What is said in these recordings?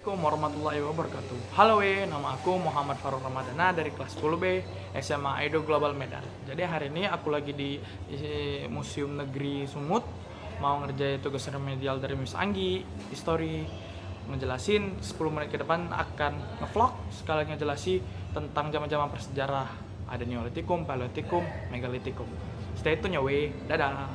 Assalamualaikum warahmatullahi wabarakatuh. Halo nama aku Muhammad Faruk Ramadana dari kelas 10B SMA Edo Global Medan. Jadi hari ini aku lagi di Museum Negeri Sumut, mau ngerjain tugas remedial dari Miss Anggi, history, ngejelasin 10 menit ke depan akan ngevlog sekalian ngejelasi tentang zaman-zaman prasejarah. Ada Neolitikum, Paleolitikum, Megalitikum. Stay tune ya dadah.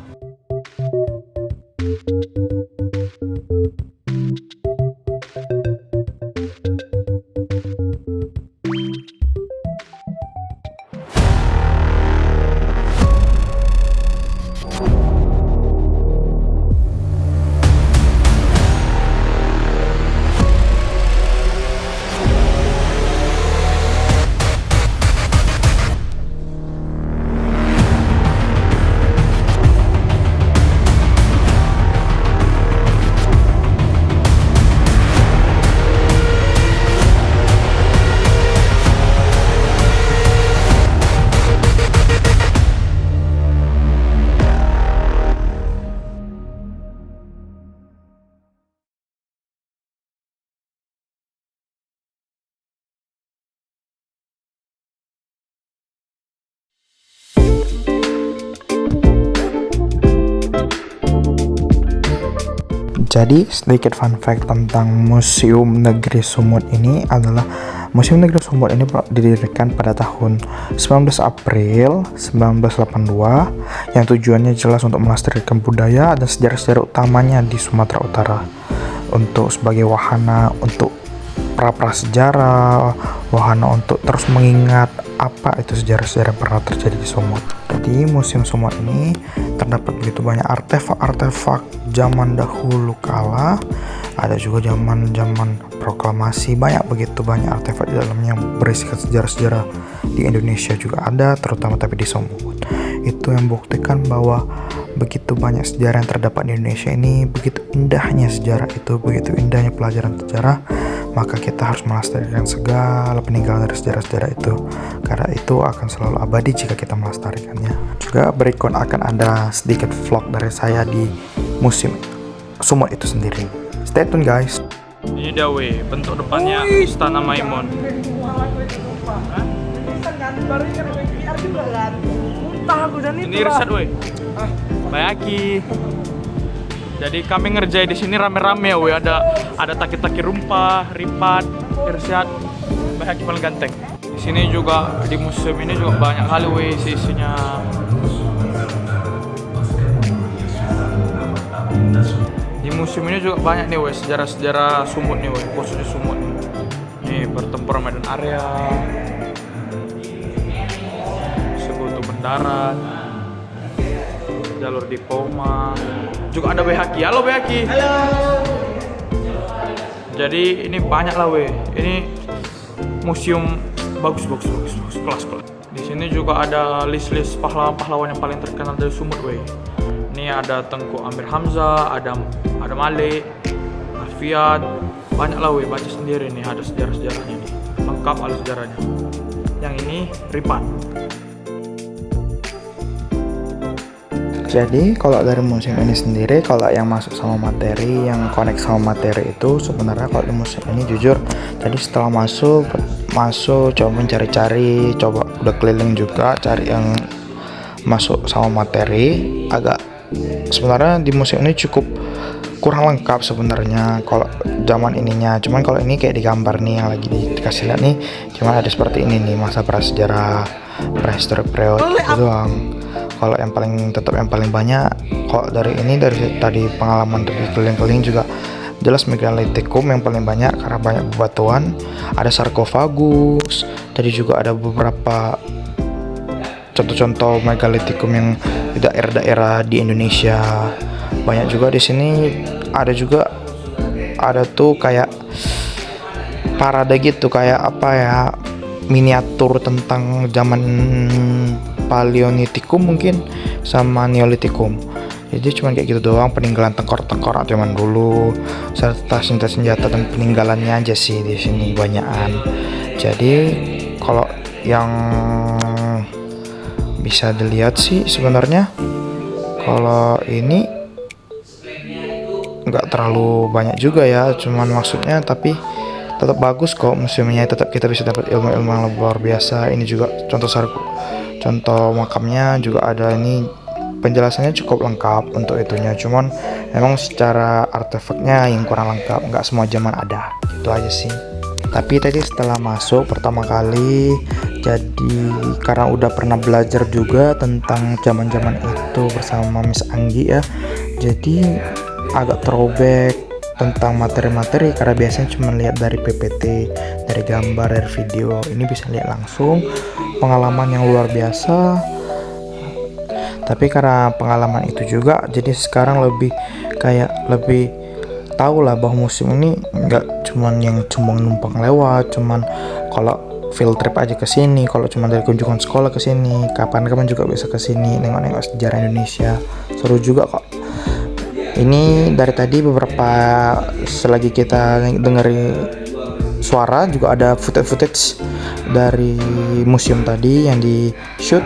Jadi sedikit fun fact tentang Museum Negeri Sumut ini adalah Museum Negeri Sumut ini didirikan pada tahun 19 April 1982 yang tujuannya jelas untuk melestarikan budaya dan sejarah-sejarah utamanya di Sumatera Utara untuk sebagai wahana untuk prasejarah, wahana untuk terus mengingat apa itu sejarah-sejarah yang pernah terjadi di Sumut. Di Museum Sumut ini terdapat begitu banyak artefak-artefak zaman dahulu kala, ada juga zaman proklamasi, begitu banyak artefak di dalamnya yang berisikan sejarah-sejarah di Indonesia juga ada, terutama tapi di Sumut. Itu yang buktikan bahwa begitu banyak sejarah yang terdapat di Indonesia ini, begitu indahnya sejarah itu, begitu indahnya pelajaran sejarah, maka kita harus melestarikan segala peninggalan dari sejarah-sejarah itu, karena itu akan selalu abadi jika kita melestarikannya. Juga berikut akan ada sedikit vlog dari saya di Museum Sumut itu sendiri. Stay tune guys. Ini dia bentuk depannya Istana Maimun. Ini riset Bayaki. Jadi kami ngerjain di sini rame-rame ada taki-taki rumpah, ripat, irsyad, Bayaki paling ganteng. Di sini juga di museum ini juga banyak kali isinya. Di museum ini juga banyak nih sejarah-sejarah Sumut nih khususnya Sumut nih. Nih pertempuran Medan Area, Sekutu Pendarat, jalur Dipoma, juga ada Bayaki. Halo Bayaki. Halo. Jadi ini banyak lah ini museum bagus kelas. Di sini juga ada list pahlawan-pahlawan yang paling terkenal dari Sumut Ini ada Tengku Amir Hamzah, ada Malik, Afiat, banyak lah baca sendiri nih, ada sejarah-sejarahnya nih, lengkap ada sejarahnya. Yang ini Ripat. Jadi kalau dari museum ini sendiri, kalau yang masuk sama materi, yang connect sama materi itu sebenarnya kalau di museum ini jujur, jadi setelah masuk coba mencari-cari, coba udah keliling juga cari yang masuk sama materi, sebenarnya di museum ini cukup kurang lengkap sebenarnya kalau zaman ininya. Cuman kalau ini kayak digambar nih yang lagi dikasih lihat nih, cuman ada seperti ini nih, masa prasejarah, prehistoric period gitu doang. Kalau yang paling banyak kalau dari tadi pengalaman dari keliling-keliling juga jelas Megalitikum yang paling banyak karena banyak bebatuan, ada sarkofagus, tadi juga ada beberapa contoh-contoh Megalitikum yang di daerah-daerah di Indonesia. Banyak juga di sini ada tuh kayak parade gitu, kayak miniatur tentang zaman Paleolitikum mungkin sama Neolitikum. Jadi cuma kayak gitu doang, peninggalan tengkor-tengkor atau zaman dulu serta senjata dan peninggalannya aja sih di sini banyakan. Jadi kalau yang bisa dilihat sih sebenarnya kalau ini nggak terlalu banyak juga ya, cuman maksudnya tapi tetap bagus kok museumnya, tetap kita bisa dapat ilmu-ilmu yang luar biasa. Ini juga contoh makamnya juga ada, ini penjelasannya cukup lengkap untuk itunya, cuman memang secara artefaknya yang kurang lengkap, nggak semua zaman ada, itu aja sih. Tapi tadi setelah masuk pertama kali, jadi karena udah pernah belajar juga tentang zaman-zaman itu bersama Miss Anggi ya, jadi agak throwback tentang materi-materi, karena biasanya cuma lihat dari PPT, dari gambar, dari video. Ini bisa lihat langsung, pengalaman yang luar biasa. Tapi karena pengalaman itu juga, jadi sekarang lebih tahu lah bahwa museum ini nggak cuma numpang lewat, cuman kalau field trip aja ke sini, kalau cuma dari kunjungan sekolah ke sini, kapan-kapan juga bisa ke sini nengok-nengok sejarah Indonesia. Seru juga kok. Ini dari tadi beberapa, selagi kita dengerin suara juga ada footage dari museum tadi yang di shoot.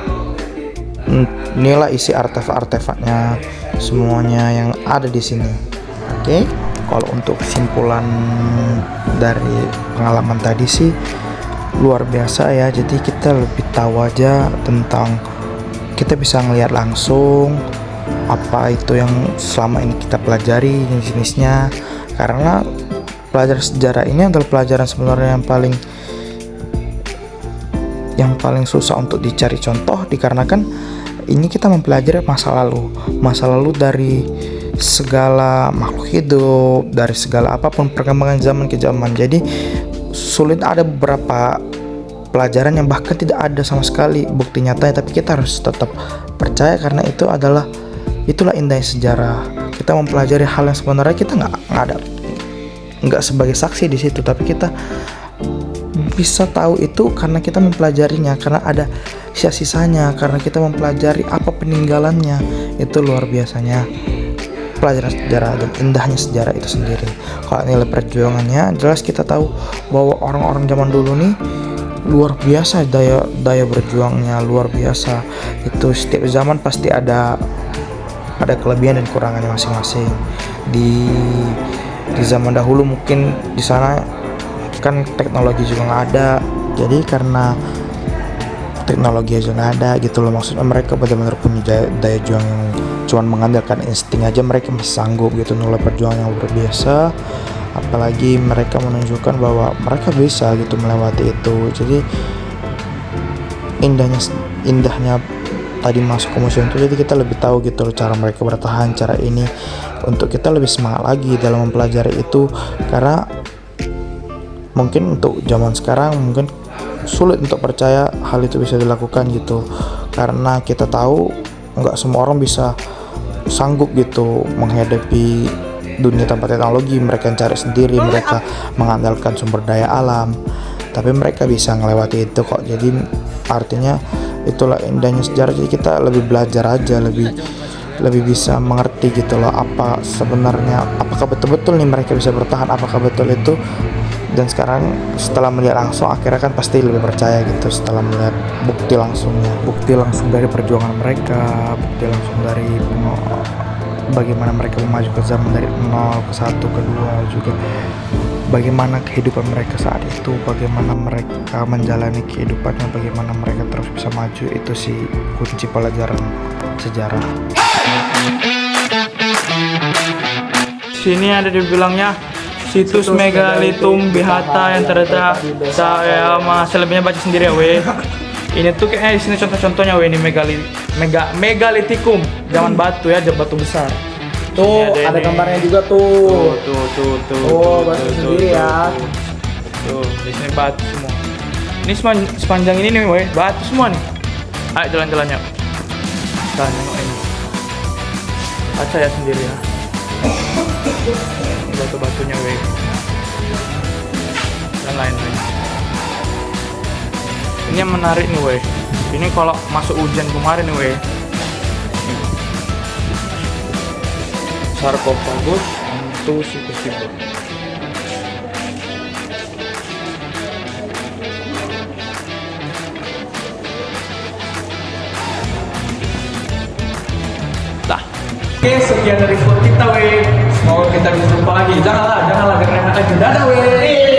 Inilah isi artefak-artefaknya semuanya yang ada di sini. Oke. Kalau untuk kesimpulan dari pengalaman tadi sih luar biasa ya. Jadi kita lebih tahu aja tentang, kita bisa ngelihat langsung apa itu yang selama ini kita pelajari, jenis-jenisnya. Karena pelajaran sejarah ini adalah pelajaran sebenarnya yang paling susah untuk dicari contoh, dikarenakan ini kita mempelajari masa lalu dari segala makhluk hidup, dari segala apapun perkembangan zaman ke zaman. Jadi sulit, ada beberapa pelajaran yang bahkan tidak ada sama sekali bukti nyatanya, tapi kita harus tetap percaya karena itulah indahnya sejarah. Kita mempelajari hal yang sebenarnya kita nggak sebagai saksi di situ, tapi kita bisa tahu itu karena kita mempelajarinya, karena ada sisa-sisanya, karena kita mempelajari apa peninggalannya. Itu luar biasanya pelajaran sejarah dan indahnya sejarah itu sendiri. Kalau nilai perjuangannya, jelas kita tahu bahwa orang-orang zaman dulu nih luar biasa, daya berjuangnya luar biasa. Itu setiap zaman pasti ada kelebihan dan kekurangannya masing-masing. Di zaman dahulu mungkin di sana kan teknologi juga nggak ada, jadi karena teknologi aja nggak ada gitu loh, maksudnya mereka benar-benar punya daya juang yang cuman mengandalkan insting aja, mereka masih sanggup gitu, nilai perjuangan yang luar biasa. Apalagi mereka menunjukkan bahwa mereka bisa gitu melewati itu. Jadi indahnya tadi masuk ke museum itu, jadi kita lebih tahu gitu loh cara mereka bertahan, cara ini, untuk kita lebih semangat lagi dalam mempelajari itu. Karena mungkin untuk zaman sekarang mungkin sulit untuk percaya hal itu bisa dilakukan gitu, karena kita tahu nggak semua orang bisa sanggup gitu menghadapi dunia tanpa teknologi. Mereka yang cari sendiri, mereka mengandalkan sumber daya alam, tapi mereka bisa melewati itu kok. Jadi artinya itulah indahnya sejarah. Jadi kita lebih belajar aja, lebih bisa mengerti gitu loh, apa sebenarnya, apakah betul-betul nih mereka bisa bertahan, apakah betul itu. Dan sekarang setelah melihat langsung, akhirnya kan pasti lebih percaya gitu setelah melihat bukti langsung dari perjuangan mereka, bukti langsung dari bagaimana mereka memaju ke zaman dari 0 ke 1 ke 2, juga bagaimana kehidupan mereka saat itu, bagaimana mereka menjalani kehidupannya, bagaimana mereka terus bisa maju. Itu sih kunci pelajaran sejarah. Sini ada dibilangnya situs Megalitum Bihata yang terletak, saya selebihnya baca sendiri ya weh. Ini tuh kayak di sini contoh-contohnya weh, ini megalitikum zaman batu ya, batu besar. Tuh ada gambarnya juga tuh. Tuh, baca sendiri ya. Tuh, di sini batu semua. Ini sepanjang ini nih weh, batu semua nih. Ayo jalan-jalannya. Nah, nengok ini. Baca ya sendiri ya. Batu-batunya weh, dan lain-lain. Ini yang menarik nih weh, ini kalau masuk hujan kemarin nih weh, sarkofagus Antusikusibur. Oke, sekian dari vlog kita weh. Semoga kita bisa jumpa lagi. Janganlah, rehat aja. Dadah weh.